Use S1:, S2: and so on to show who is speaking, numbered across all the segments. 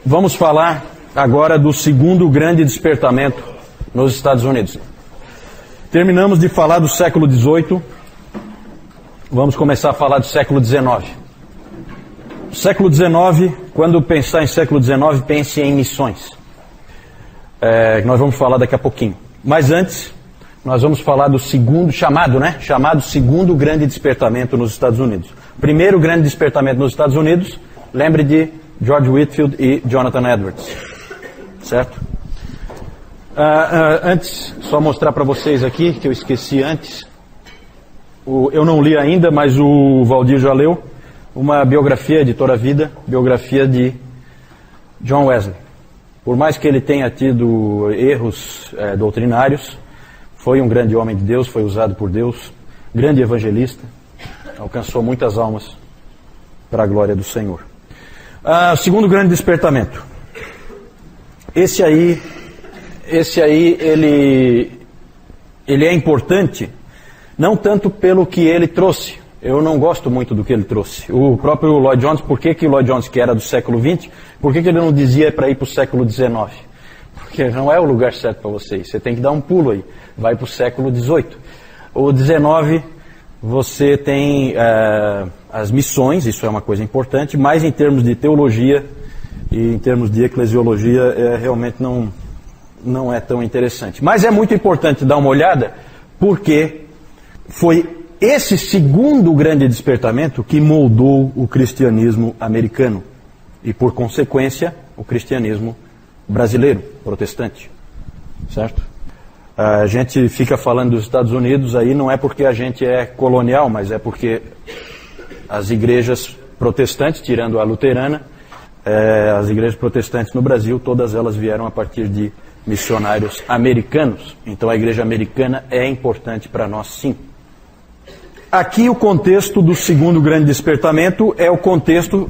S1: Vamos falar agora do segundo grande despertamento nos Estados Unidos. Terminamos de falar do século XVIII, vamos começar a falar do século XIX. Século XIX, quando pensar em século XIX, pense em missões. Nós vamos falar daqui a pouquinho. Mas antes, nós vamos falar do segundo, chamado segundo grande despertamento nos Estados Unidos. Primeiro grande despertamento nos Estados Unidos, lembre de George Whitefield e Jonathan Edwards. Certo? Antes, só mostrar para vocês aqui, que eu esqueci antes. Eu não li ainda, mas o Valdir já leu. Uma biografia, Editora Vida, biografia de John Wesley. Por mais que ele tenha tido erros doutrinários, foi um grande homem de Deus, foi usado por Deus, grande evangelista, alcançou muitas almas para a glória do Senhor. Segundo grande despertamento. Esse aí ele é importante, não tanto pelo que ele trouxe. Eu não gosto muito do que ele trouxe. O próprio Lloyd Jones, por que o Lloyd Jones, que era do século XX, por que ele não dizia para ir para o século XIX? Porque não é o lugar certo para vocês. Você tem que dar um pulo aí. Vai para o século XVIII. O XIX, você tem as missões, isso é uma coisa importante, mas em termos de teologia e em termos de eclesiologia, realmente não é tão interessante. Mas é muito importante dar uma olhada, porque foi esse segundo grande despertamento que moldou o cristianismo americano e, por consequência, o cristianismo brasileiro, protestante. Certo? A gente fica falando dos Estados Unidos aí, não é porque a gente é colonial, mas é porque as igrejas protestantes, tirando a luterana, as igrejas protestantes no Brasil, todas elas vieram a partir de missionários americanos. Então a igreja americana é importante para nós, sim. Aqui o contexto do segundo grande despertamento é o contexto,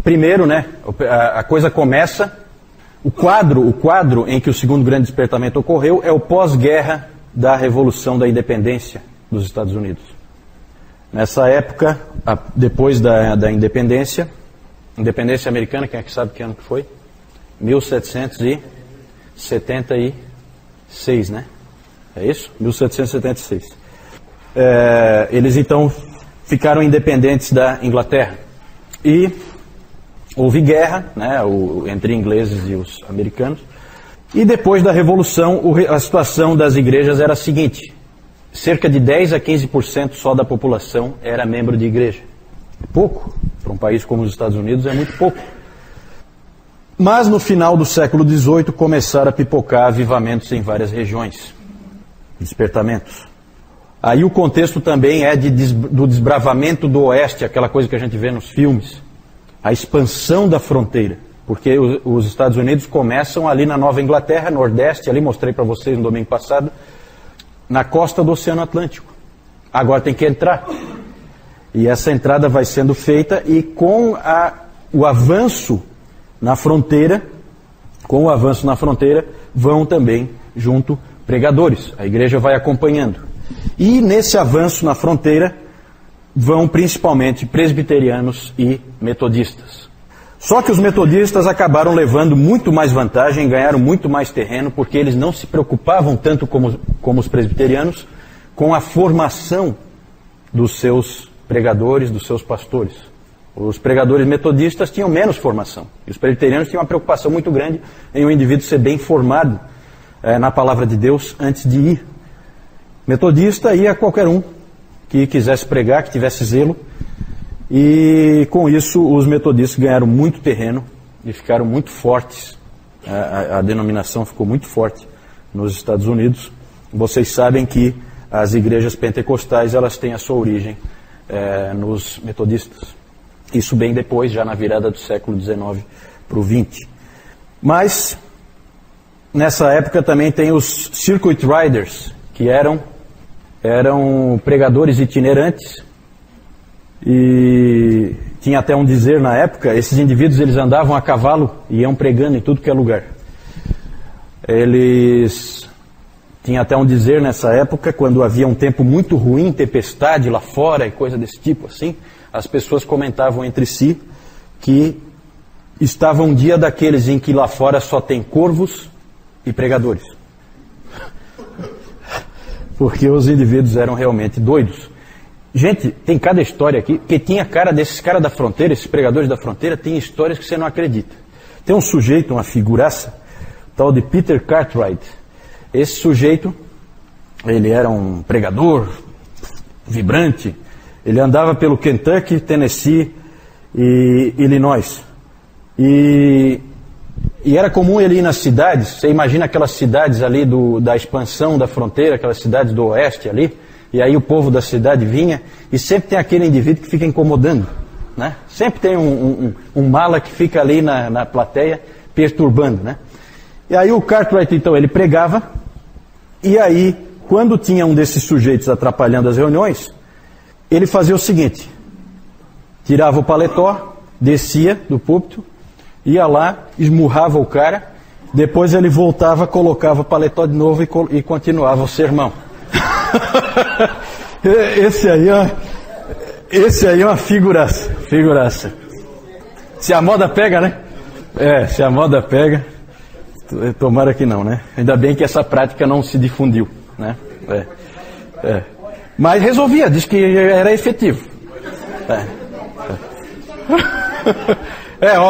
S1: primeiro, né? A coisa começa, o quadro em que o segundo grande despertamento ocorreu é o pós-guerra da Revolução da Independência dos Estados Unidos. Nessa época, depois da independência americana, quem é que sabe que ano que foi? 1776, né? É isso? 1776. Eles então ficaram independentes da Inglaterra e houve guerra, né, entre ingleses e os americanos, e depois da Revolução a situação das igrejas era a seguinte: cerca de 10 a 15% só da população era membro de igreja. Pouco, para um país como os Estados Unidos é muito pouco. Mas no final do século XVIII começaram a pipocar avivamentos em várias regiões, despertamentos. Aí o contexto também é do desbravamento do oeste, aquela coisa que a gente vê nos filmes. A expansão da fronteira. Porque os Estados Unidos começam ali na Nova Inglaterra, Nordeste, ali mostrei para vocês no domingo passado, na costa do Oceano Atlântico. Agora tem que entrar. E essa entrada vai sendo feita e com o avanço na fronteira, vão também junto pregadores. A igreja vai acompanhando. E nesse avanço na fronteira vão principalmente presbiterianos e metodistas. Só que os metodistas acabaram levando muito mais vantagem, ganharam muito mais terreno, porque eles não se preocupavam tanto como os presbiterianos com a formação dos seus pregadores, dos seus pastores. Os pregadores metodistas tinham menos formação. E os presbiterianos tinham uma preocupação muito grande em o indivíduo ser bem formado na palavra de Deus antes de ir. Metodista ia qualquer um que quisesse pregar, que tivesse zelo. E com isso os metodistas ganharam muito terreno e ficaram muito fortes. A denominação ficou muito forte nos Estados Unidos. Vocês sabem que as igrejas pentecostais elas têm a sua origem nos metodistas. Isso bem depois, já na virada do século XIX para o XX. Mas nessa época também tem os circuit riders, que eram pregadores itinerantes, e tinha até um dizer na época, esses indivíduos eles andavam a cavalo e iam pregando em tudo que é lugar. Eles tinham até um dizer nessa época, quando havia um tempo muito ruim, tempestade lá fora e coisa desse tipo assim, as pessoas comentavam entre si que estava um dia daqueles em que lá fora só tem corvos e pregadores. Porque os indivíduos eram realmente doidos. Gente, tem cada história aqui, que tinha cara desses caras da fronteira, esses pregadores da fronteira, tem histórias que você não acredita. Tem um sujeito, uma figuraça, tal de Peter Cartwright. Esse sujeito, ele era um pregador vibrante, ele andava pelo Kentucky, Tennessee e Illinois. E era comum ele ir nas cidades, você imagina aquelas cidades ali da expansão da fronteira, aquelas cidades do oeste ali, e aí o povo da cidade vinha, e sempre tem aquele indivíduo que fica incomodando, né? Sempre tem um mala que fica ali na plateia, perturbando, né? E aí o Cartwright, então, ele pregava, e aí, quando tinha um desses sujeitos atrapalhando as reuniões, ele fazia o seguinte, tirava o paletó, descia do púlpito, ia lá, esmurrava o cara, depois ele voltava, colocava o paletó de novo e continuava o sermão. Esse aí é uma figuraça. Se a moda pega, né? Se a moda pega, tomara que não, né? Ainda bem que essa prática não se difundiu, né? Mas resolvia, diz que era efetivo.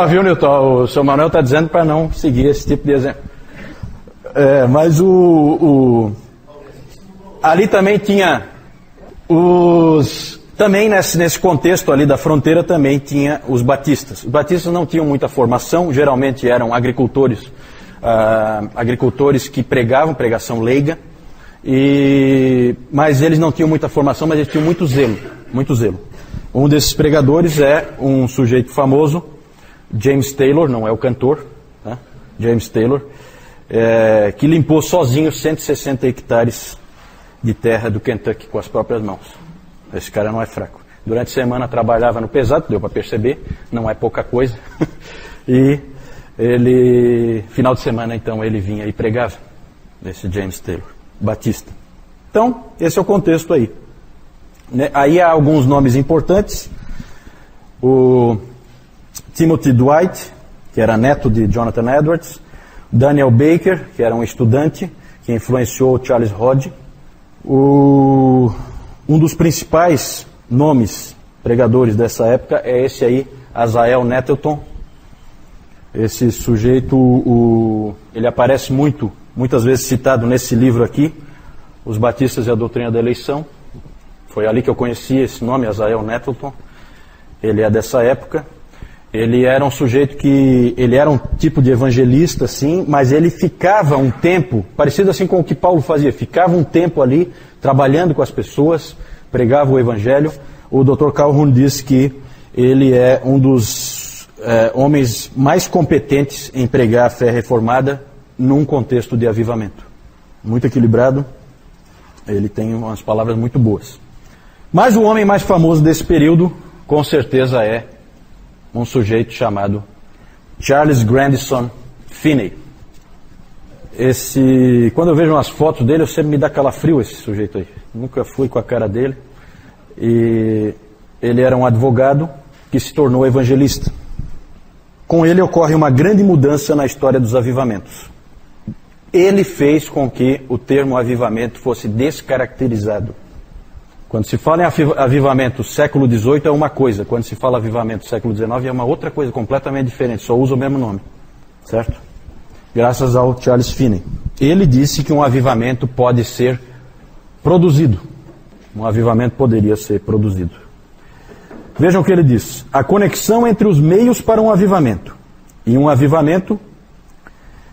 S1: Viu, Newton? O seu Manuel está dizendo para não seguir esse tipo de exemplo. Mas ali também tinha também nesse contexto ali da fronteira também tinha os batistas. Os batistas não tinham muita formação, geralmente eram agricultores que pregavam pregação leiga, mas eles não tinham muita formação, mas eles tinham muito zelo. Um desses pregadores é um sujeito famoso, James Taylor, não é o cantor, né? James Taylor, que limpou sozinho 160 hectares de terra do Kentucky com as próprias mãos. Esse cara não é fraco. Durante a semana trabalhava no pesado, deu para perceber, não é pouca coisa. E final de semana então, ele vinha e pregava, esse James Taylor, batista. Então, esse é o contexto aí. Aí há alguns nomes importantes. O Timothy Dwight, que era neto de Jonathan Edwards. Daniel Baker, que era um estudante que influenciou Charles Hodge. Um dos principais nomes pregadores dessa época é esse aí, Azael Nettleton. Esse sujeito, ele aparece muitas vezes citado nesse livro aqui, Os Batistas e a Doutrina da Eleição. Foi ali que eu conheci esse nome, Azael Nettleton. Ele é dessa época. Ele era um sujeito ele era um tipo de evangelista, sim, mas ele ficava um tempo, parecido assim com o que Paulo fazia, ficava um tempo ali, trabalhando com as pessoas, pregava o evangelho. O Dr. Calhoun diz que ele é um dos homens mais competentes em pregar a fé reformada num contexto de avivamento. Muito equilibrado, ele tem umas palavras muito boas. Mas o homem mais famoso desse período, com certeza é um sujeito chamado Charles Grandison Finney. Quando eu vejo umas fotos dele, eu sempre me dá calafrio esse sujeito aí. Nunca fui com a cara dele. E ele era um advogado que se tornou evangelista. Com ele ocorre uma grande mudança na história dos avivamentos. Ele fez com que o termo avivamento fosse descaracterizado. Quando se fala em avivamento século XVIII é uma coisa, quando se fala avivamento século XIX é uma outra coisa completamente diferente, só usa o mesmo nome, certo? Graças ao Charles Finney. Ele disse que um avivamento pode ser produzido. Um avivamento poderia ser produzido. Vejam o que ele diz. A conexão entre os meios para um avivamento e um avivamento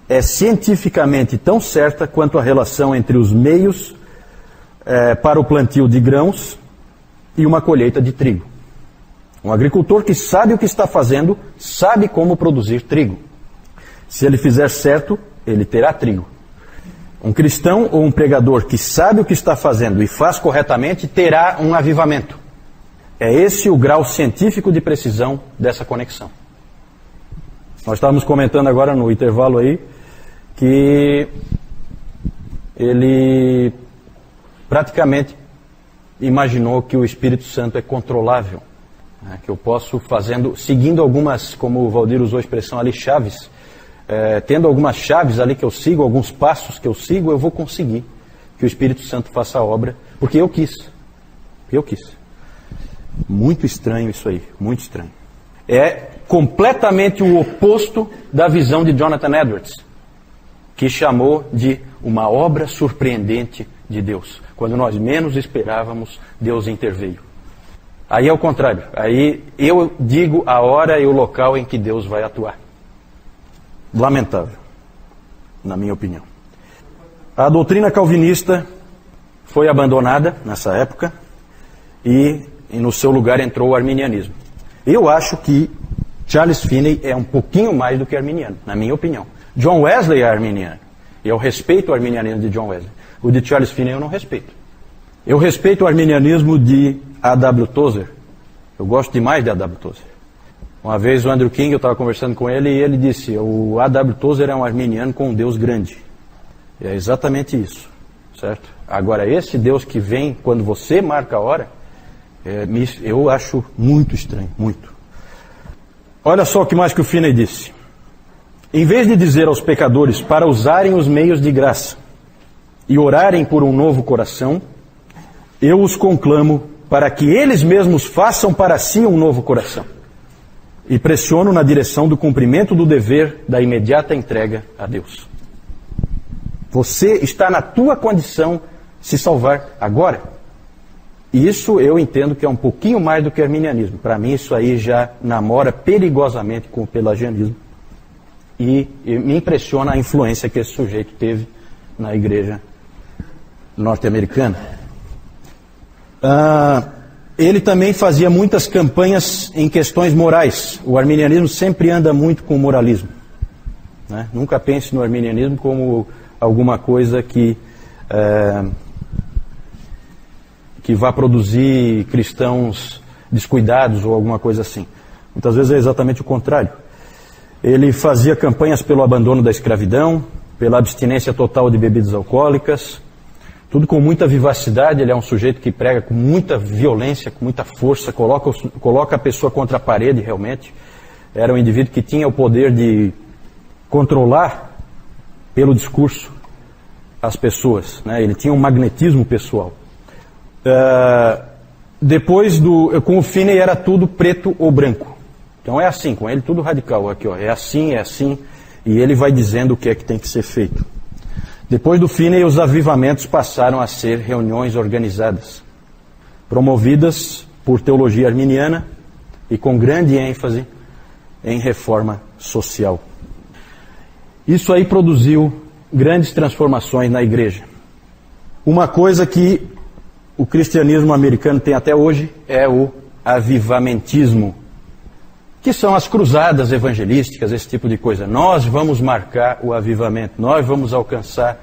S1: é cientificamente tão certa quanto a relação entre os meios para o plantio de grãos e uma colheita de trigo. Um agricultor que sabe o que está fazendo, sabe como produzir trigo. Se ele fizer certo, ele terá trigo. Um cristão ou um pregador que sabe o que está fazendo e faz corretamente, terá um avivamento. É esse o grau científico de precisão dessa conexão. Nós estávamos comentando agora no intervalo aí, que ele praticamente imaginou que o Espírito Santo é controlável. né, que eu posso seguindo algumas, como o Valdir usou a expressão ali, chaves, tendo algumas chaves ali que eu sigo, alguns passos que eu sigo, eu vou conseguir que o Espírito Santo faça a obra, porque eu quis. Eu quis. Muito estranho isso aí, muito estranho. É completamente o oposto da visão de Jonathan Edwards, que chamou de uma obra surpreendente de Deus. Quando nós menos esperávamos, Deus interveio. Aí é o contrário. Aí eu digo a hora e o local em que Deus vai atuar. Lamentável, na minha opinião. A doutrina calvinista foi abandonada nessa época e no seu lugar entrou o arminianismo. Eu acho que Charles Finney é um pouquinho mais do que arminiano, na minha opinião. John Wesley é arminiano. E eu respeito o arminianismo de John Wesley. O de Charles Finney eu não respeito. Eu respeito o arminianismo de A.W. Tozer. Eu gosto demais de A.W. Tozer. Uma vez o Andrew King, eu estava conversando com ele e ele disse: o A.W. Tozer é um arminiano com um Deus grande. E é exatamente isso, certo? Agora, esse Deus que vem quando você marca a hora, eu acho muito estranho, muito. Olha só o que mais que o Finney disse. Em vez de dizer aos pecadores para usarem os meios de graça e orarem por um novo coração, eu os conclamo para que eles mesmos façam para si um novo coração. E pressiono na direção do cumprimento do dever da imediata entrega a Deus. Você está na tua condição de se salvar agora. E isso eu entendo que é um pouquinho mais do que arminianismo. Para mim isso aí já namora perigosamente com o pelagianismo. E me impressiona a influência que esse sujeito teve na igreja norte-americana. Ele também fazia muitas campanhas em questões morais. O arminianismo sempre anda muito com o moralismo, né? Nunca pense no arminianismo como alguma coisa que vá produzir cristãos descuidados ou alguma coisa assim. Muitas vezes é exatamente o contrário. Ele fazia campanhas pelo abandono da escravidão, pela abstinência total de bebidas alcoólicas, tudo com muita vivacidade. Ele é um sujeito que prega com muita violência, com muita força, coloca a pessoa contra a parede realmente. Era um indivíduo que tinha o poder de controlar pelo discurso as pessoas, né? Ele tinha um magnetismo pessoal. Com o Finney era tudo preto ou branco. Então é assim, com ele tudo radical. Aqui, ó, é assim, e ele vai dizendo o que é que tem que ser feito. Depois do Finney, os avivamentos passaram a ser reuniões organizadas, promovidas por teologia arminiana e com grande ênfase em reforma social. Isso aí produziu grandes transformações na igreja. Uma coisa que o cristianismo americano tem até hoje é o avivamentismo, que são as cruzadas evangelísticas, esse tipo de coisa. Nós vamos marcar o avivamento, nós vamos alcançar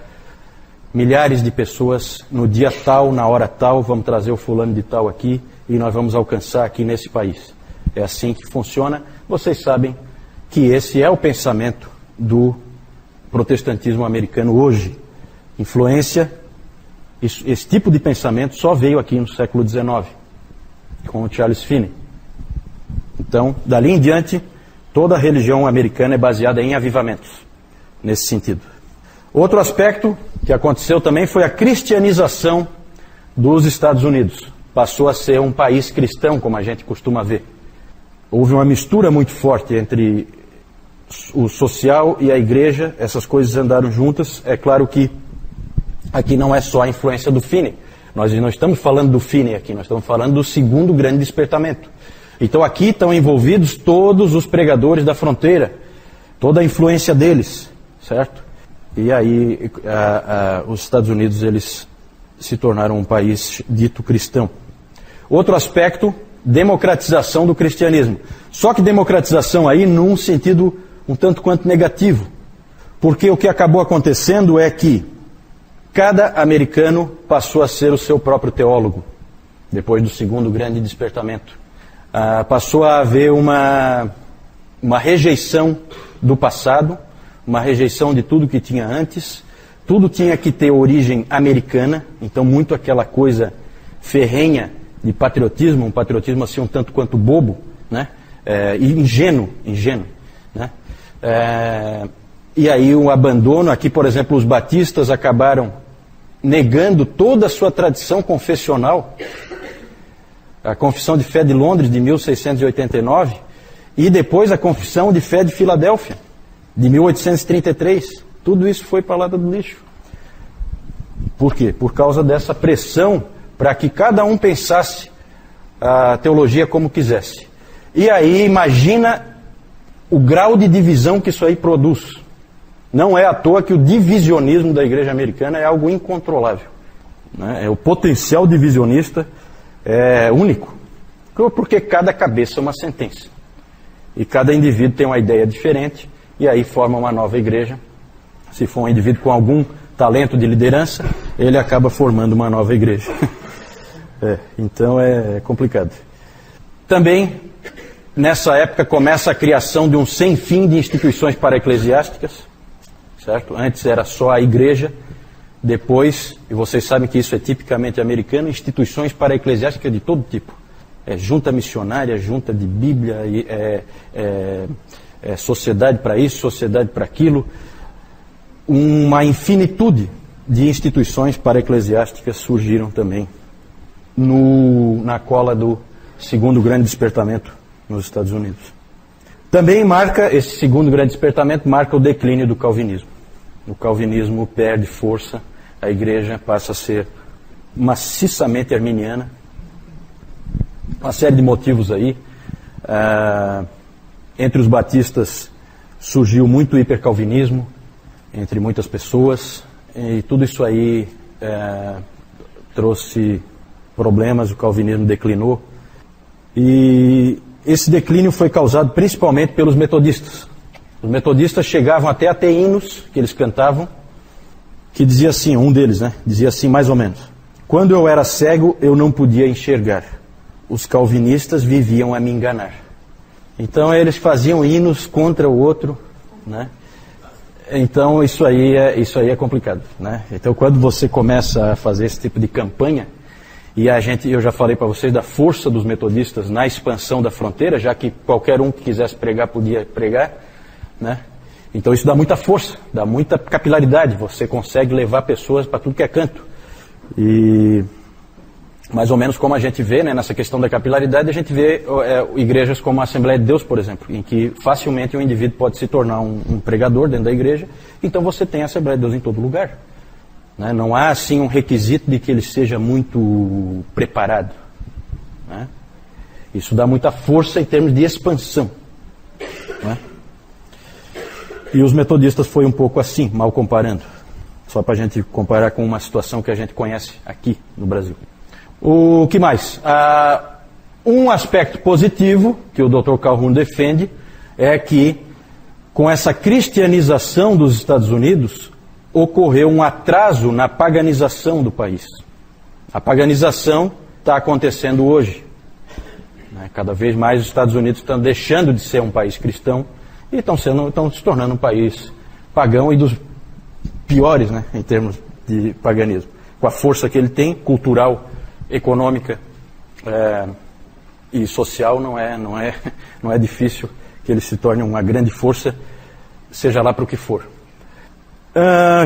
S1: milhares de pessoas no dia tal, na hora tal, vamos trazer o fulano de tal aqui e nós vamos alcançar aqui nesse país. É assim que funciona. Vocês sabem que esse é o pensamento do protestantismo americano hoje. Influência, esse tipo de pensamento só veio aqui no século XIX, com o Charles Finney. Então, dali em diante, toda a religião americana é baseada em avivamentos, nesse sentido. Outro aspecto que aconteceu também foi a cristianização dos Estados Unidos. Passou a ser um país cristão, como a gente costuma ver. Houve uma mistura muito forte entre o social e a igreja, essas coisas andaram juntas. É claro que aqui não é só a influência do Finney. Nós não estamos falando do Finney aqui, nós estamos falando do segundo grande despertamento. Então aqui estão envolvidos todos os pregadores da fronteira, toda a influência deles, certo? E aí os Estados Unidos, eles se tornaram um país dito cristão. Outro aspecto, democratização do cristianismo. Só que democratização aí num sentido um tanto quanto negativo. Porque o que acabou acontecendo é que cada americano passou a ser o seu próprio teólogo, depois do segundo grande despertamento. Passou a haver uma rejeição do passado, uma rejeição de tudo que tinha antes. Tudo tinha que ter origem americana, então muito aquela coisa ferrenha de patriotismo, um patriotismo assim um tanto quanto bobo, né? E ingênuo, né? E aí o abandono, aqui por exemplo os batistas acabaram negando toda a sua tradição confessional, a Confissão de Fé de Londres de 1689 e depois a Confissão de Fé de Filadélfia de 1833, tudo isso foi para a lata do lixo. Por quê? Por causa dessa pressão para que cada um pensasse a teologia como quisesse. E aí imagina o grau de divisão que isso aí produz. Não é à toa que o divisionismo da igreja americana é algo incontrolável, né? O potencial divisionista é único, porque cada cabeça é uma sentença. E cada indivíduo tem uma ideia diferente, e aí forma uma nova igreja. Se for um indivíduo com algum talento de liderança, ele acaba formando uma nova igreja. Então é complicado. Também, nessa época, começa a criação de um sem fim de instituições para-eclesiásticas, certo? Antes era só a igreja, depois, e vocês sabem que isso é tipicamente americano, instituições para-eclesiásticas de todo tipo. Junta missionária, junta de Bíblia, sociedade para isso, sociedade para aquilo. Uma infinitude de instituições para-eclesiásticas surgiram também na cola do segundo grande despertamento nos Estados Unidos. Também esse segundo grande despertamento marca o declínio do calvinismo. O calvinismo perde força, a igreja passa a ser maciçamente arminiana. Uma série de motivos aí. Entre os batistas surgiu muito hipercalvinismo, entre muitas pessoas, e tudo isso aí trouxe problemas, o calvinismo declinou. E esse declínio foi causado principalmente pelos metodistas. Os metodistas chegavam até a ter hinos que eles cantavam, que dizia assim, um deles, né? Dizia assim mais ou menos: quando eu era cego, eu não podia enxergar. Os calvinistas viviam a me enganar. Então eles faziam hinos contra o outro, né? Então isso aí é complicado, né? Então quando você começa a fazer esse tipo de campanha, e eu já falei para vocês da força dos metodistas na expansão da fronteira, já que qualquer um que quisesse pregar podia pregar, né? Então isso dá muita força, dá muita capilaridade, você consegue levar pessoas para tudo que é canto. E mais ou menos como a gente vê, né, nessa questão da capilaridade, a gente vê igrejas como a Assembleia de Deus, por exemplo, em que facilmente um indivíduo pode se tornar um pregador dentro da igreja, então você tem a Assembleia de Deus em todo lugar. Né? Não há assim um requisito de que ele seja muito preparado. Né? Isso dá muita força em termos de expansão. Né? E os metodistas foi um pouco assim, mal comparando. Só para a gente comparar com uma situação que a gente conhece aqui no Brasil. O que mais? Um aspecto positivo que o Dr. Calhoun defende é que com essa cristianização dos Estados Unidos ocorreu um atraso na paganização do país. A paganização está acontecendo hoje. Cada vez mais os Estados Unidos estão deixando de ser um país cristão e estão se tornando um país pagão e dos piores, né, em termos de paganismo. Com a força que ele tem, cultural, econômica e social, não é difícil que ele se torne uma grande força, seja lá para o que for.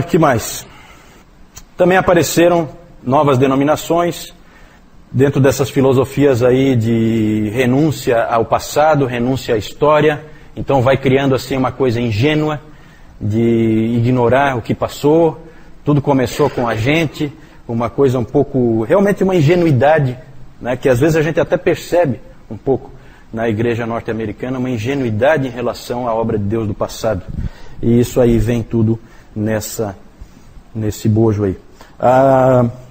S1: Que mais? Também apareceram novas denominações dentro dessas filosofias aí de renúncia ao passado, renúncia à história. Então vai criando assim uma coisa ingênua de ignorar o que passou. Tudo começou com a gente, uma coisa um pouco, realmente uma ingenuidade, né, que às vezes a gente até percebe um pouco na igreja norte-americana, uma ingenuidade em relação à obra de Deus do passado. E isso aí vem tudo nesse bojo aí.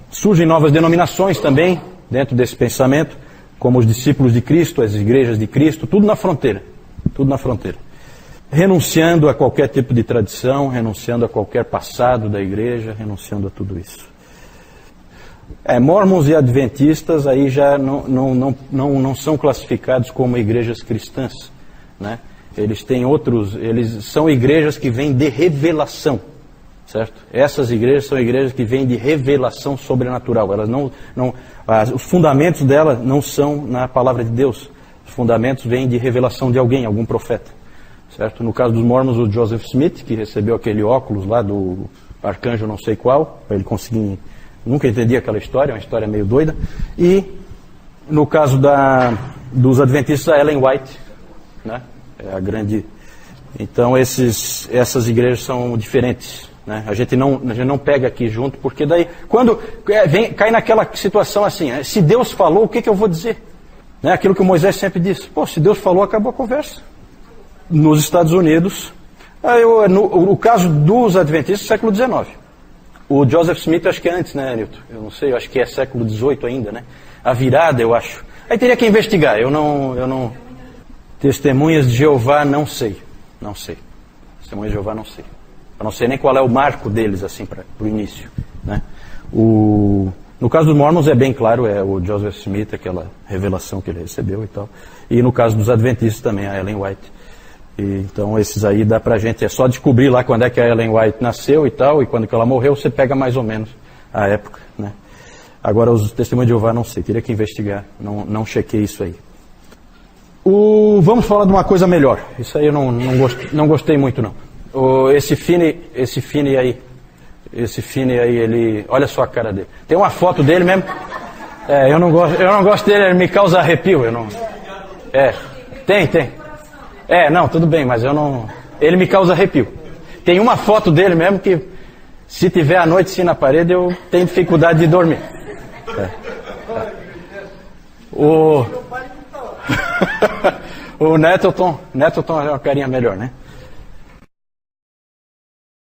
S1: Surgem novas denominações também dentro desse pensamento, como os discípulos de Cristo, as igrejas de Cristo, tudo na fronteira. Renunciando a qualquer tipo de tradição, renunciando a qualquer passado da igreja, renunciando a tudo isso. Mormons e adventistas aí já não são classificados como igrejas cristãs, né? Eles são igrejas que vêm de revelação, certo? Essas igrejas são igrejas que vêm de revelação sobrenatural. Elas os fundamentos delas não são na palavra de Deus. Os fundamentos vêm de revelação de alguém, algum profeta, certo? No caso dos Mormons, o Joseph Smith, que recebeu aquele óculos lá do arcanjo não sei qual, para ele conseguir... Nunca entendi aquela história, é uma história meio doida. E no caso dos adventistas, a Ellen White, né? É a grande... Então essas igrejas são diferentes, né? A gente não pega aqui junto, porque daí, quando cai naquela situação assim, se Deus falou, o que eu vou dizer? Né? Aquilo que o Moisés sempre disse, se Deus falou, acabou a conversa. Nos Estados Unidos, no caso dos adventistas, século XIX. O Joseph Smith, acho que é antes, né, Newton? Eu não sei, eu acho que é século XVIII ainda, né? A virada, eu acho. Aí teria que investigar, eu não... Testemunhas de Jeová, não sei. Testemunhas de Jeová, não sei. Eu não sei nem qual é o marco deles, assim, para o início, né? No caso dos Mormons é bem claro, é o Joseph Smith, aquela revelação que ele recebeu e tal. E no caso dos adventistas também, a Ellen White. Então esses aí dá pra gente, é só descobrir lá quando é que a Ellen White nasceu e tal, e quando que ela morreu, você pega mais ou menos a época, né? Agora os testemunhos de Jeová, não sei, teria que investigar, não chequei isso aí. Vamos falar de uma coisa melhor, isso aí eu não gostei muito não. Esse Finney aí, ele, olha só a cara dele. Tem uma foto dele mesmo, eu não gosto dele, ele me causa arrepio, tem. Não, tudo bem, mas ele me causa arrepio. Tem uma foto dele mesmo que, se tiver à noite sim na parede, eu tenho dificuldade de dormir. O Nettleton é uma carinha melhor, né?